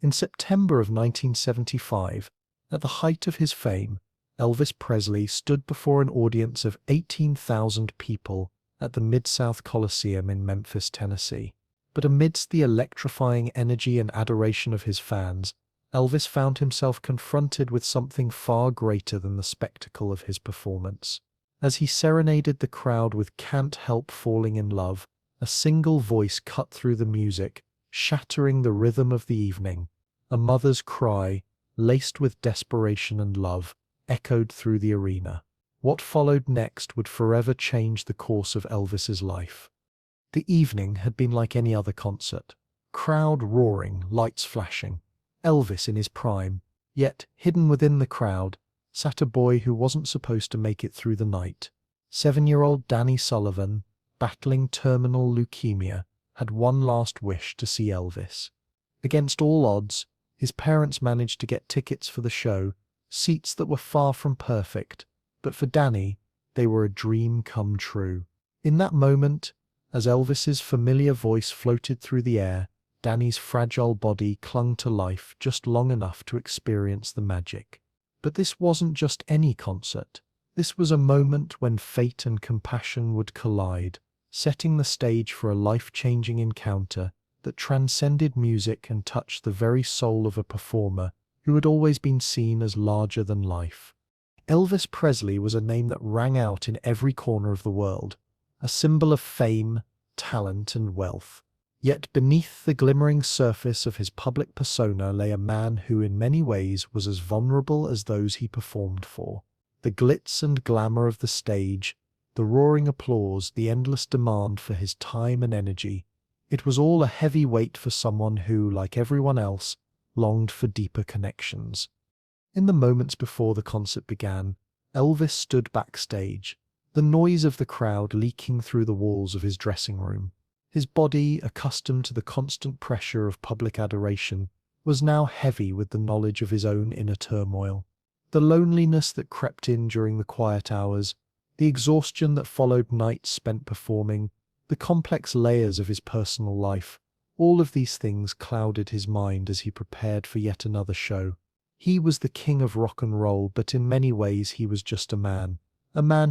In September of 1975, at the height of his fame, Elvis Presley stood before an audience of 18,000 people at the Midsouth Coliseum in Memphis, Tennessee. But amidst the electrifying energy and adoration of his fans, Elvis found himself confronted with something far greater than the spectacle of his performance. As he serenaded the crowd with "Can't Help Falling in Love," a single voice cut through the music, shattering the rhythm of the evening. A mother's cry, laced with desperation and love, echoed through the arena. What followed next would forever change the course of Elvis's life. The evening had been like any other concert. Crowd roaring, lights flashing. Elvis in his prime. Yet, hidden within the crowd, sat a boy who wasn't supposed to make it through the night. 7-year-old Danny Sullivan, battling terminal leukemia, had one last wish to see Elvis. Against all odds, his parents managed to get tickets for the show, seats that were far from perfect, but for Danny, they were a dream come true. In that moment, as Elvis's familiar voice floated through the air, Danny's fragile body clung to life just long enough to experience the magic. But this wasn't just any concert. This was a moment when fate and compassion would collide, setting the stage for a life-changing encounter that transcended music and touched the very soul of a performer who had always been seen as larger than life. Elvis Presley was a name that rang out in every corner of the world, a symbol of fame, talent, and wealth. Yet beneath the glimmering surface of his public persona lay a man who in many ways was as vulnerable as those he performed for. The glitz and glamour of the stage, the roaring applause, the endless demand for his time and energy, it was all a heavy weight for someone who, like everyone else, longed for deeper connections. In the moments before the concert began, Elvis stood backstage, the noise of the crowd leaking through the walls of his dressing room. His body, accustomed to the constant pressure of public adoration, was now heavy with the knowledge of his own inner turmoil. The loneliness that crept in during the quiet hours, the exhaustion that followed nights spent performing, the complex layers of his personal life, all of these things clouded his mind as he prepared for yet another show. He was the king of rock and roll, but in many ways he was just a man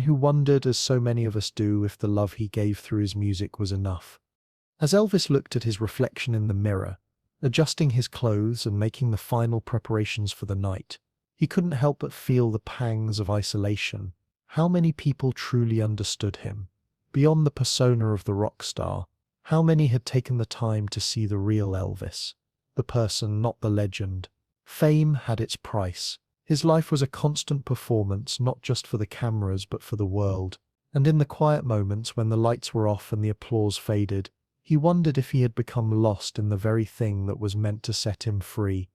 who wondered, as so many of us do, if the love he gave through his music was enough. As Elvis looked at his reflection in the mirror, adjusting his clothes and making the final preparations for the night, he couldn't help but feel the pangs of isolation. How many people truly understood him? Beyond the persona of the rock star, how many had taken the time to see the real Elvis? The person, not the legend. Fame had its price. His life was a constant performance, not just for the cameras but for the world. And in the quiet moments when the lights were off and the applause faded, he wondered if he had become lost in the very thing that was meant to set him free.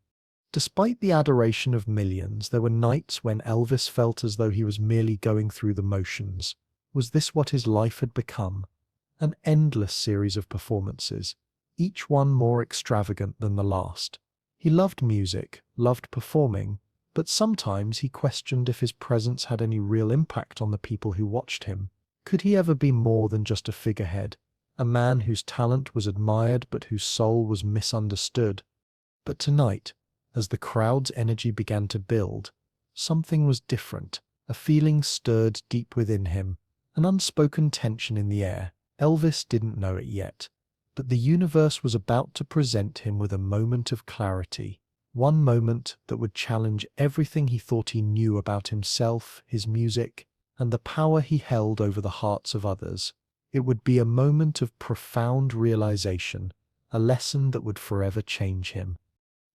Despite the adoration of millions, there were nights when Elvis felt as though he was merely going through the motions. Was this what his life had become? An endless series of performances, each one more extravagant than the last. He loved music, loved performing, but sometimes he questioned if his presence had any real impact on the people who watched him. Could he ever be more than just a figurehead? A man whose talent was admired but whose soul was misunderstood. But tonight, as the crowd's energy began to build, something was different. A feeling stirred deep within him, an unspoken tension in the air. Elvis didn't know it yet, but the universe was about to present him with a moment of clarity. One moment that would challenge everything he thought he knew about himself, his music, and the power he held over the hearts of others. It would be a moment of profound realization, a lesson that would forever change him.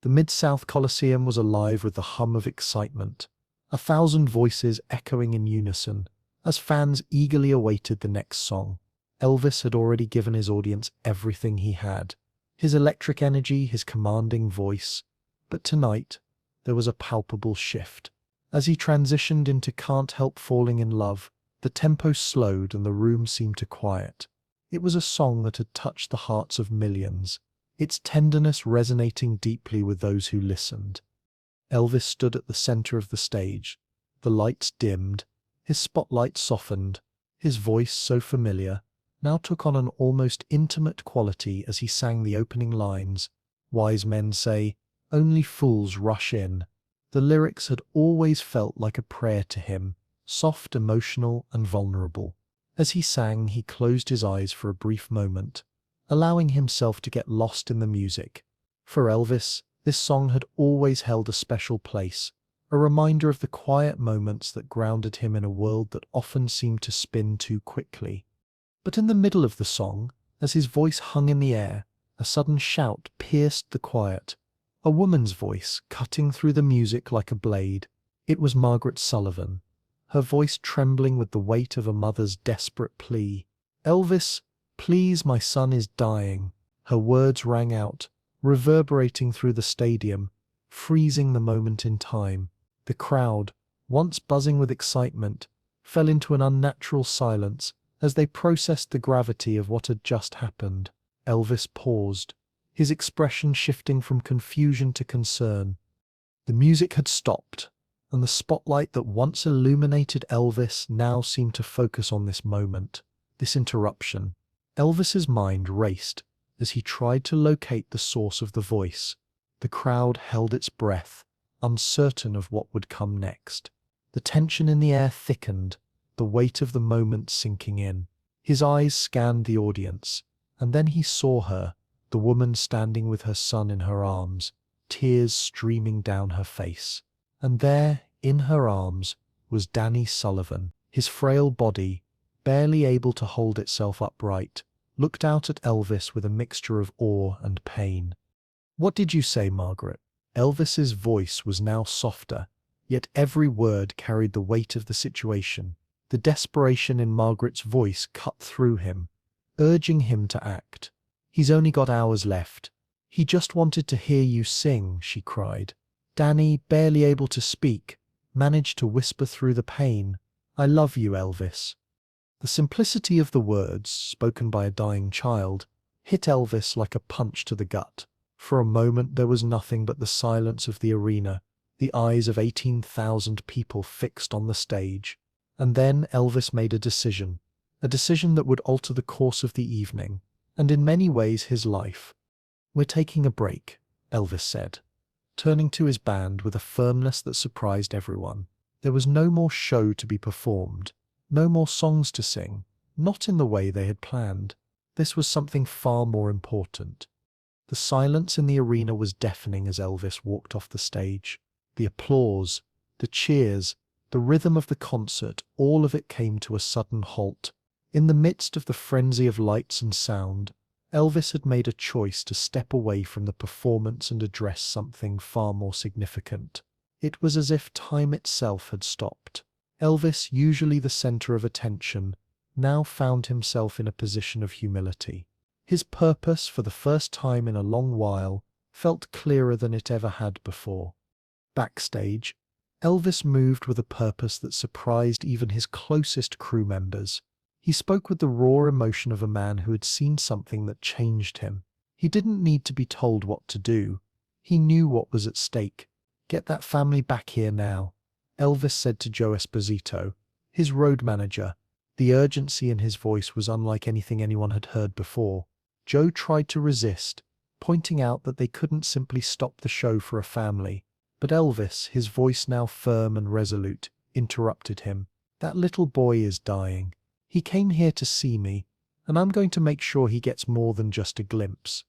The Midsouth Coliseum was alive with the hum of excitement, 1,000 voices echoing in unison, as fans eagerly awaited the next song. Elvis had already given his audience everything he had, his electric energy, his commanding voice. But tonight, there was a palpable shift. As he transitioned into "Can't Help Falling in Love," the tempo slowed and the room seemed to quiet. It was a song that had touched the hearts of millions, its tenderness resonating deeply with those who listened. Elvis stood at the center of the stage. The lights dimmed, his spotlight softened. His voice, so familiar, now took on an almost intimate quality as he sang the opening lines. "Wise men say, "Only fools rush in." The lyrics had always felt like a prayer to him, soft, emotional, and vulnerable. As he sang, he closed his eyes for a brief moment, allowing himself to get lost in the music. For Elvis, this song had always held a special place, a reminder of the quiet moments that grounded him in a world that often seemed to spin too quickly. But in the middle of the song, as his voice hung in the air, a sudden shout pierced the quiet. A woman's voice, cutting through the music like a blade. It was Margaret Sullivan, her voice trembling with the weight of a mother's desperate plea. "Elvis, please, my son is dying." Her words rang out, reverberating through the stadium, freezing the moment in time. The crowd, once buzzing with excitement, fell into an unnatural silence as they processed the gravity of what had just happened. Elvis paused, his expression shifting from confusion to concern. The music had stopped, and the spotlight that once illuminated Elvis now seemed to focus on this moment, this interruption. Elvis's mind raced as he tried to locate the source of the voice. The crowd held its breath, uncertain of what would come next. The tension in the air thickened, the weight of the moment sinking in. His eyes scanned the audience, and then he saw her, the woman standing with her son in her arms, tears streaming down her face. And there, in her arms, was Danny Sullivan. His frail body, barely able to hold itself upright, looked out at Elvis with a mixture of awe and pain. "What did you say, Margaret?" Elvis's voice was now softer, yet every word carried the weight of the situation. The desperation in Margaret's voice cut through him, urging him to act. "He's only got hours left. He just wanted to hear you sing," she cried. Danny, barely able to speak, managed to whisper through the pain, "I love you, Elvis." The simplicity of the words, spoken by a dying child, hit Elvis like a punch to the gut. For a moment there was nothing but the silence of the arena, the eyes of 18,000 people fixed on the stage. And then Elvis made a decision that would alter the course of the evening, and in many ways his life. "We're taking a break," Elvis said, turning to his band with a firmness that surprised everyone. There was no more show to be performed, no more songs to sing, not in the way they had planned. This was something far more important. The silence in the arena was deafening as Elvis walked off the stage. The applause, the cheers, the rhythm of the concert, all of it came to a sudden halt. In the midst of the frenzy of lights and sound, Elvis had made a choice to step away from the performance and address something far more significant. It was as if time itself had stopped. Elvis, usually the center of attention, now found himself in a position of humility. His purpose, for the first time in a long while, felt clearer than it ever had before. Backstage, Elvis moved with a purpose that surprised even his closest crew members. He spoke with the raw emotion of a man who had seen something that changed him. He didn't need to be told what to do. He knew what was at stake. "Get that family back here now," Elvis said to Joe Esposito, his road manager. The urgency in his voice was unlike anything anyone had heard before. Joe tried to resist, pointing out that they couldn't simply stop the show for a family. But Elvis, his voice now firm and resolute, interrupted him. "That little boy is dying. He came here to see me, and I'm going to make sure he gets more than just a glimpse."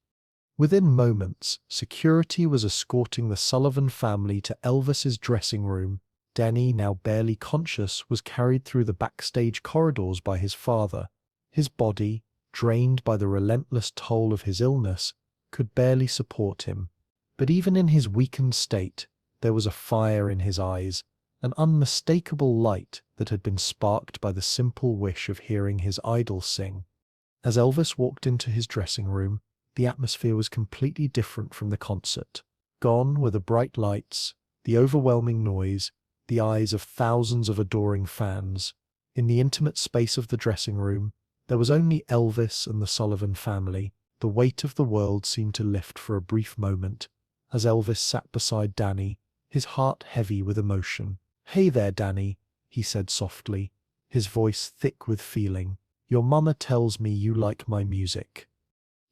Within moments, security was escorting the Sullivan family to Elvis's dressing room. Danny, now barely conscious, was carried through the backstage corridors by his father. His body, drained by the relentless toll of his illness, could barely support him. But even in his weakened state, there was a fire in his eyes, an unmistakable light that had been sparked by the simple wish of hearing his idol sing. As Elvis walked into his dressing room, the atmosphere was completely different from the concert. Gone were the bright lights, the overwhelming noise, the eyes of thousands of adoring fans. In the intimate space of the dressing room, there was only Elvis and the Sullivan family. The weight of the world seemed to lift for a brief moment, as Elvis sat beside Danny, his heart heavy with emotion. "Hey there, Danny," he said softly, his voice thick with feeling. "Your mama tells me you like my music."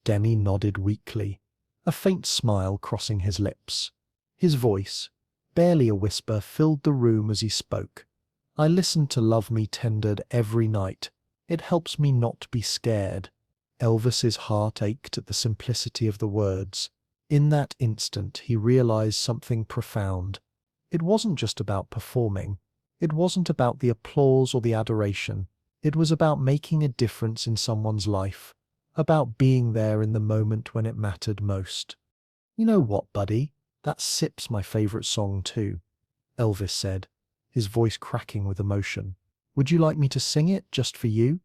Danny nodded weakly, a faint smile crossing his lips. His voice, barely a whisper, filled the room as he spoke. "I listen to Love Me Tender every night. It helps me not be scared." Elvis's heart ached at the simplicity of the words. In that instant, he realized something profound. It wasn't just about performing. It wasn't about the applause or the adoration. It was about making a difference in someone's life, about being there in the moment when it mattered most. "You know what, buddy? That Sip's my favorite song too," Elvis said, his voice cracking with emotion. "Would you like me to sing it just for you?"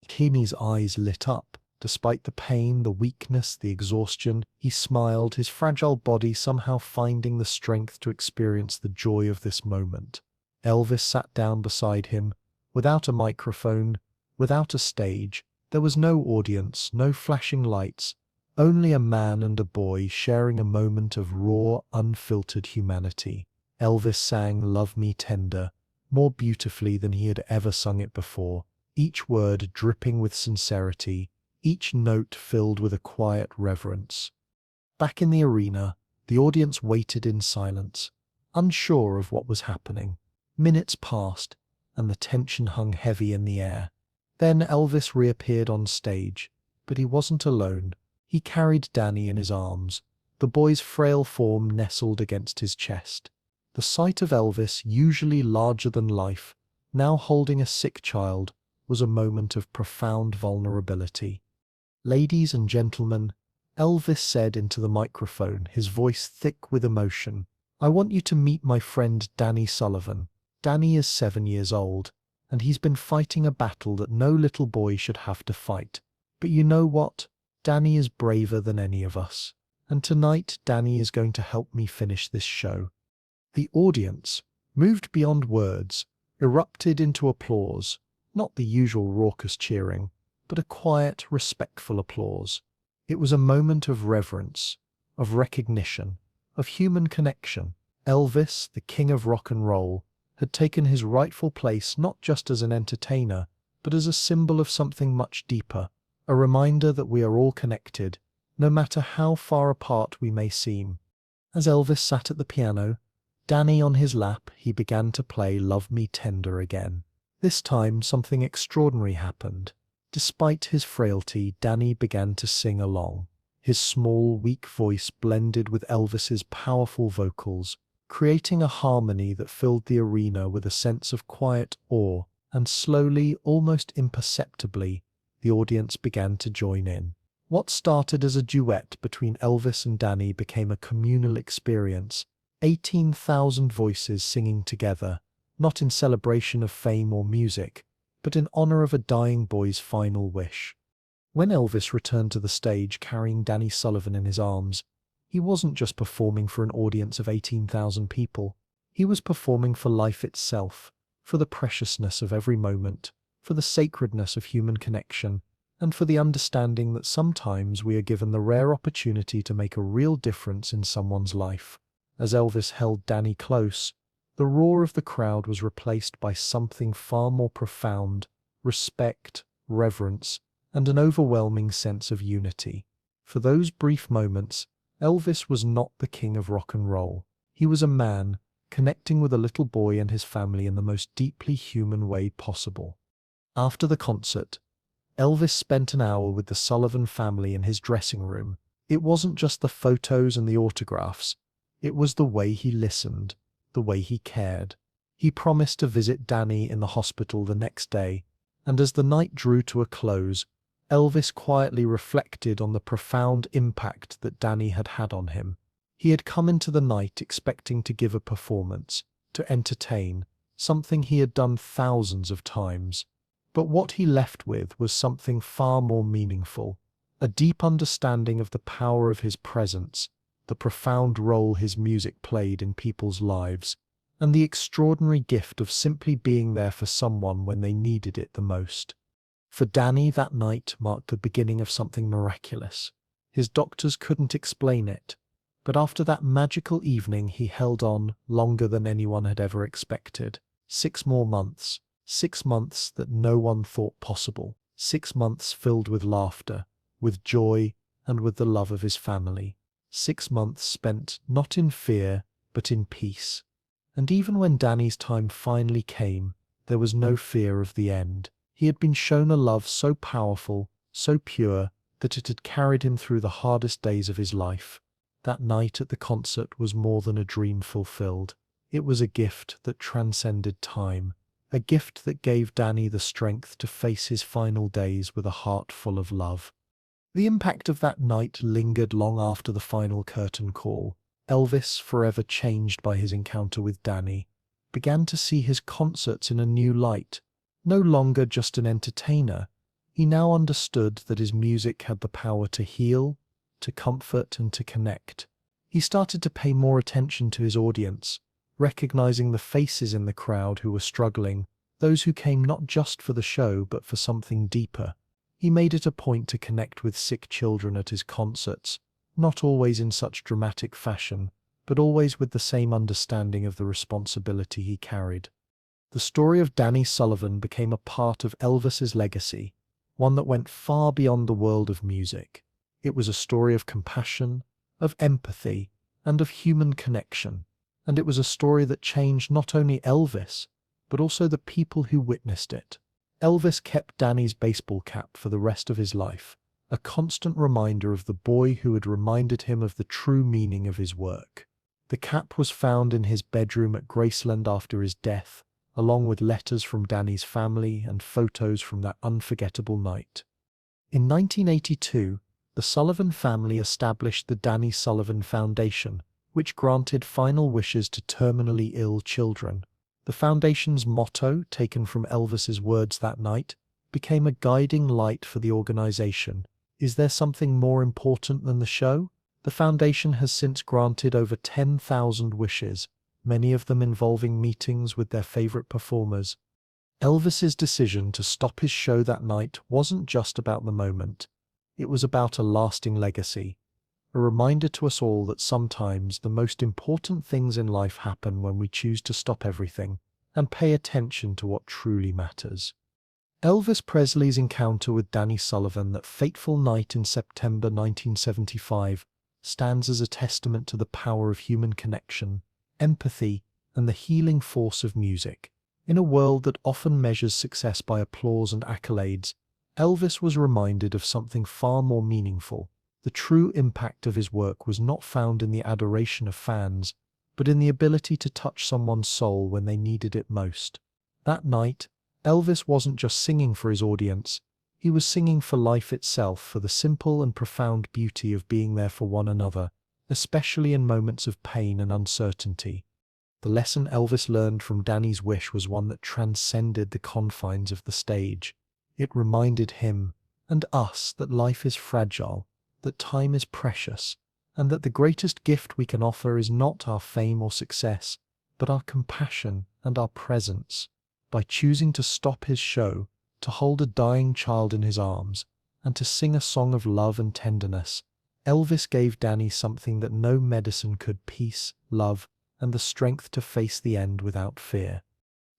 Keeney's eyes lit up. Despite the pain, the weakness, the exhaustion, he smiled, his fragile body somehow finding the strength to experience the joy of this moment. Elvis sat down beside him, without a microphone, without a stage. There was no audience, no flashing lights, only a man and a boy sharing a moment of raw, unfiltered humanity. Elvis sang Love Me Tender, more beautifully than he had ever sung it before, each word dripping with sincerity, each note filled with a quiet reverence. Back in the arena, the audience waited in silence, unsure of what was happening. Minutes passed, and the tension hung heavy in the air. Then Elvis reappeared on stage, but he wasn't alone. He carried Danny in his arms, the boy's frail form nestled against his chest. The sight of Elvis, usually larger than life, now holding a sick child, was a moment of profound vulnerability. "Ladies and gentlemen," Elvis said into the microphone, his voice thick with emotion, "I want you to meet my friend Danny Sullivan. Danny is 7 years old, and he's been fighting a battle that no little boy should have to fight. But you know what? Danny is braver than any of us. And tonight, Danny is going to help me finish this show." The audience, moved beyond words, erupted into applause, not the usual raucous cheering, but a quiet, respectful applause. It was a moment of reverence, of recognition, of human connection. Elvis, the king of rock and roll, had taken his rightful place not just as an entertainer, but as a symbol of something much deeper, a reminder that we are all connected, no matter how far apart we may seem. As Elvis sat at the piano, Danny on his lap, he began to play Love Me Tender again. This time something extraordinary happened. Despite his frailty, Danny began to sing along. His small, weak voice blended with Elvis's powerful vocals, creating a harmony that filled the arena with a sense of quiet awe, and slowly, almost imperceptibly, the audience began to join in. What started as a duet between Elvis and Danny became a communal experience, 18,000 voices singing together, not in celebration of fame or music, but in honor of a dying boy's final wish. When Elvis returned to the stage carrying Danny Sullivan in his arms, he wasn't just performing for an audience of 18,000 people. He was performing for life itself, for the preciousness of every moment, for the sacredness of human connection, and for the understanding that sometimes we are given the rare opportunity to make a real difference in someone's life. As Elvis held Danny close, the roar of the crowd was replaced by something far more profound: respect, reverence, and an overwhelming sense of unity. For those brief moments, Elvis was not the king of rock and roll. He was a man, connecting with a little boy and his family in the most deeply human way possible. After the concert, Elvis spent an hour with the Sullivan family in his dressing room. It wasn't just the photos and the autographs. It was the way he listened, the way he cared. He promised to visit Danny in the hospital the next day, and as the night drew to a close, Elvis quietly reflected on the profound impact that Danny had had on him. He had come into the night expecting to give a performance, to entertain, something he had done thousands of times. But what he left with was something far more meaningful, a deep understanding of the power of his presence, the profound role his music played in people's lives, and the extraordinary gift of simply being there for someone when they needed it the most. For Danny, that night marked the beginning of something miraculous. His doctors couldn't explain it, but after that magical evening he held on longer than anyone had ever expected. 6 more months. 6 months that no one thought possible. 6 months filled with laughter, with joy, and with the love of his family. 6 months spent not in fear, but in peace. And even when Danny's time finally came, there was no fear of the end. He had been shown a love so powerful, so pure, that it had carried him through the hardest days of his life. That night at the concert was more than a dream fulfilled. It was a gift that transcended time, a gift that gave Danny the strength to face his final days with a heart full of love. The impact of that night lingered long after the final curtain call. Elvis, forever changed by his encounter with Danny, began to see his concerts in a new light. No longer just an entertainer, he now understood that his music had the power to heal, to comfort, and to connect. He started to pay more attention to his audience, recognizing the faces in the crowd who were struggling, those who came not just for the show but for something deeper. He made it a point to connect with sick children at his concerts, not always in such dramatic fashion, but always with the same understanding of the responsibility he carried. The story of Danny Sullivan became a part of Elvis's legacy, one that went far beyond the world of music. It was a story of compassion, of empathy, and of human connection. And it was a story that changed not only Elvis, but also the people who witnessed it. Elvis kept Danny's baseball cap for the rest of his life, a constant reminder of the boy who had reminded him of the true meaning of his work. The cap was found in his bedroom at Graceland after his death, along with letters from Danny's family and photos from that unforgettable night. In 1982, the Sullivan family established the Danny Sullivan Foundation, which granted final wishes to terminally ill children. The foundation's motto, taken from Elvis's words that night, became a guiding light for the organization. Is there something more important than the show? The foundation has since granted over 10,000 wishes, many of them involving meetings with their favorite performers. Elvis's decision to stop his show that night wasn't just about the moment. It was about a lasting legacy, a reminder to us all that sometimes the most important things in life happen when we choose to stop everything and pay attention to what truly matters. Elvis Presley's encounter with Danny Sullivan that fateful night in September 1975 stands as a testament to the power of human connection, empathy, and the healing force of music. In a world that often measures success by applause and accolades, Elvis was reminded of something far more meaningful. The true impact of his work was not found in the adoration of fans, but in the ability to touch someone's soul when they needed it most. That night, Elvis wasn't just singing for his audience, he was singing for life itself, for the simple and profound beauty of being there for one another, especially in moments of pain and uncertainty. The lesson Elvis learned from Danny's wish was one that transcended the confines of the stage. It reminded him and us that life is fragile, that time is precious, and that the greatest gift we can offer is not our fame or success, but our compassion and our presence. By choosing to stop his show, to hold a dying child in his arms, and to sing a song of love and tenderness, Elvis gave Danny something that no medicine could: peace, love, and the strength to face the end without fear.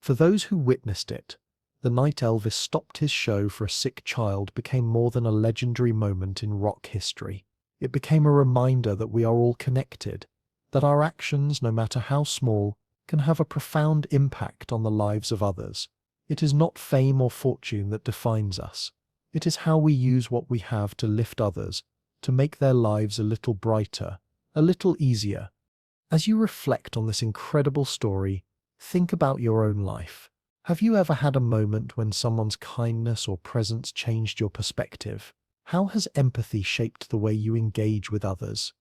For those who witnessed it, the night Elvis stopped his show for a sick child became more than a legendary moment in rock history. It became a reminder that we are all connected, that our actions, no matter how small, can have a profound impact on the lives of others. It is not fame or fortune that defines us. It is how we use what we have to lift others, to make their lives a little brighter, a little easier. As you reflect on this incredible story, think about your own life. Have you ever had a moment when someone's kindness or presence changed your perspective? How has empathy shaped the way you engage with others?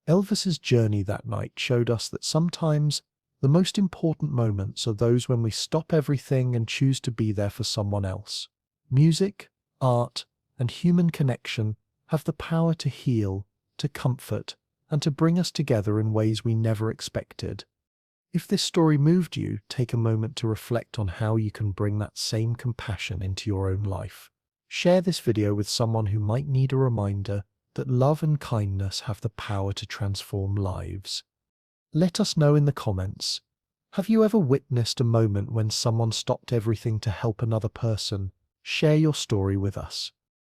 Elvis's journey that night showed us that sometimes the most important moments are those when we stop everything and choose to be there for someone else. Music, art, and human connection have the power to heal, to comfort, and to bring us together in ways we never expected. If this story moved you, take a moment to reflect on how you can bring that same compassion into your own life. Share this video with someone who might need a reminder that love and kindness have the power to transform lives. Let us know in the comments. Have you ever witnessed a moment when someone stopped everything to help another person? Share your story with us.